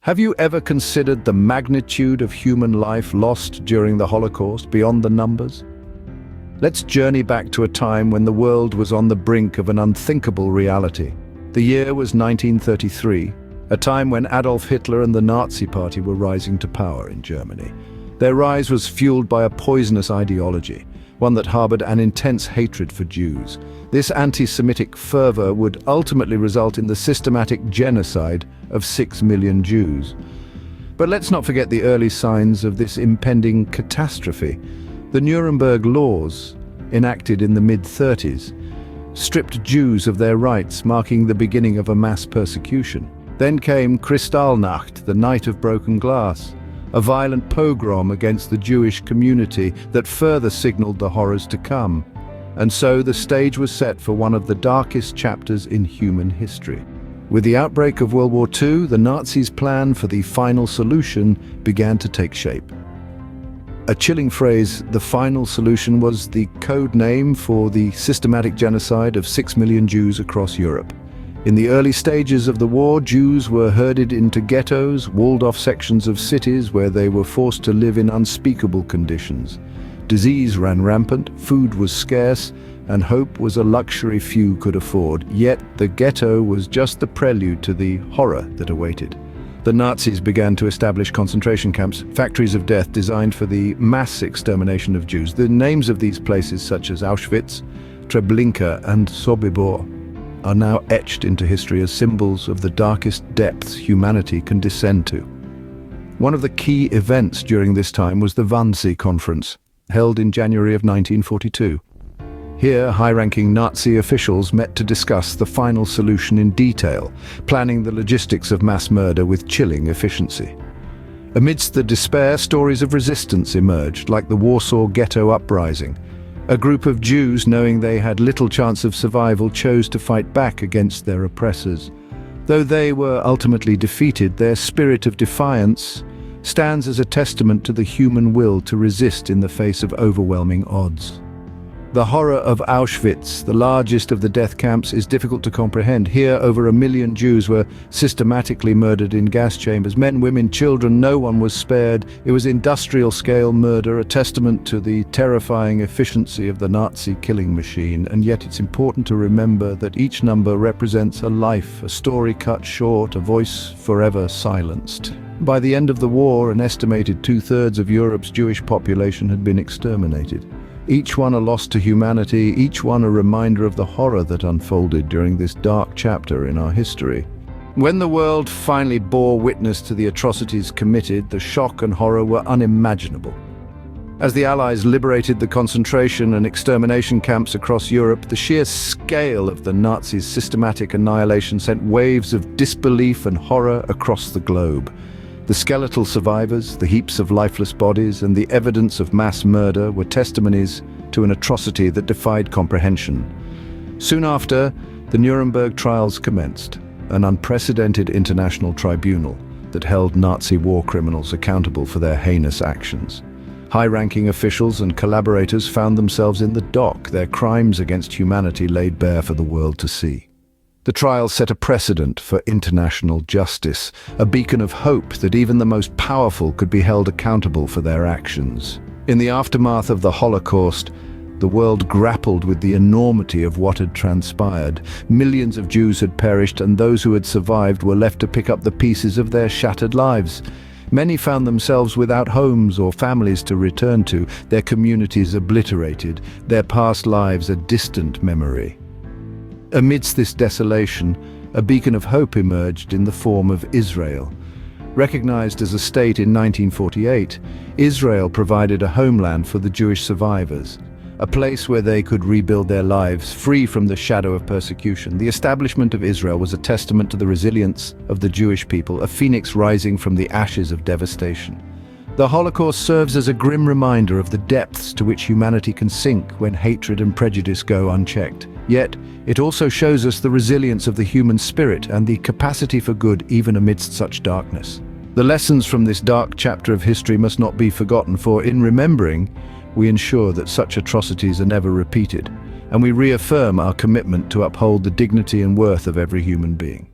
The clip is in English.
Have you ever considered the magnitude of human life lost during the Holocaust beyond the numbers? Let's journey back to a time when the world was on the brink of an unthinkable reality. The year was 1933, a time when Adolf Hitler and the Nazi Party were rising to power in Germany. Their rise was fueled by a poisonous ideology, one that harbored an intense hatred for Jews. This anti-Semitic fervor would ultimately result in the systematic genocide of 6 million Jews. But let's not forget the early signs of this impending catastrophe. The Nuremberg laws, enacted in the mid-30s, stripped Jews of their rights, marking the beginning of a mass persecution. Then came Kristallnacht, the Night of Broken Glass, a violent pogrom against the Jewish community that further signaled the horrors to come. And so the stage was set for one of the darkest chapters in human history. With the outbreak of World War II, the Nazis' plan for the final solution began to take shape. A chilling phrase, the final solution, was the code name for the systematic genocide of 6 million Jews across Europe. In the early stages of the war, Jews were herded into ghettos, walled-off sections of cities where they were forced to live in unspeakable conditions. Disease ran rampant, food was scarce, and hope was a luxury few could afford. Yet the ghetto was just the prelude to the horror that awaited. The Nazis began to establish concentration camps, factories of death designed for the mass extermination of Jews. The names of these places, such as Auschwitz, Treblinka, and Sobibor, are now etched into history as symbols of the darkest depths humanity can descend to. One of the key events during this time was the Wannsee Conference, held in January of 1942. Here, high-ranking Nazi officials met to discuss the final solution in detail, planning the logistics of mass murder with chilling efficiency. Amidst the despair, stories of resistance emerged, like the Warsaw Ghetto Uprising. A group of Jews, knowing they had little chance of survival, chose to fight back against their oppressors. Though they were ultimately defeated, their spirit of defiance stands as a testament to the human will to resist in the face of overwhelming odds. The horror of Auschwitz, the largest of the death camps, is difficult to comprehend. Here, over 1 million Jews were systematically murdered in gas chambers. Men, women, children, no one was spared. It was industrial-scale murder, a testament to the terrifying efficiency of the Nazi killing machine. And yet it's important to remember that each number represents a life, a story cut short, a voice forever silenced. By the end of the war, an estimated 2/3 of Europe's Jewish population had been exterminated. Each one a loss to humanity, each one a reminder of the horror that unfolded during this dark chapter in our history. When the world finally bore witness to the atrocities committed, the shock and horror were unimaginable. As the Allies liberated the concentration and extermination camps across Europe, the sheer scale of the Nazis' systematic annihilation sent waves of disbelief and horror across the globe. The skeletal survivors, the heaps of lifeless bodies, and the evidence of mass murder were testimonies to an atrocity that defied comprehension. Soon after, the Nuremberg trials commenced, an unprecedented international tribunal that held Nazi war criminals accountable for their heinous actions. High-ranking officials and collaborators found themselves in the dock, their crimes against humanity laid bare for the world to see. The trial set a precedent for international justice, a beacon of hope that even the most powerful could be held accountable for their actions. In the aftermath of the Holocaust, the world grappled with the enormity of what had transpired. Millions of Jews had perished, and those who had survived were left to pick up the pieces of their shattered lives. Many found themselves without homes or families to return to, their communities obliterated, their past lives a distant memory. Amidst this desolation, a beacon of hope emerged in the form of Israel. Recognized as a state in 1948, Israel provided a homeland for the Jewish survivors, a place where they could rebuild their lives free from the shadow of persecution. The establishment of Israel was a testament to the resilience of the Jewish people, a phoenix rising from the ashes of devastation. The Holocaust serves as a grim reminder of the depths to which humanity can sink when hatred and prejudice go unchecked. Yet, it also shows us the resilience of the human spirit and the capacity for good even amidst such darkness. The lessons from this dark chapter of history must not be forgotten, for in remembering, we ensure that such atrocities are never repeated, and we reaffirm our commitment to uphold the dignity and worth of every human being.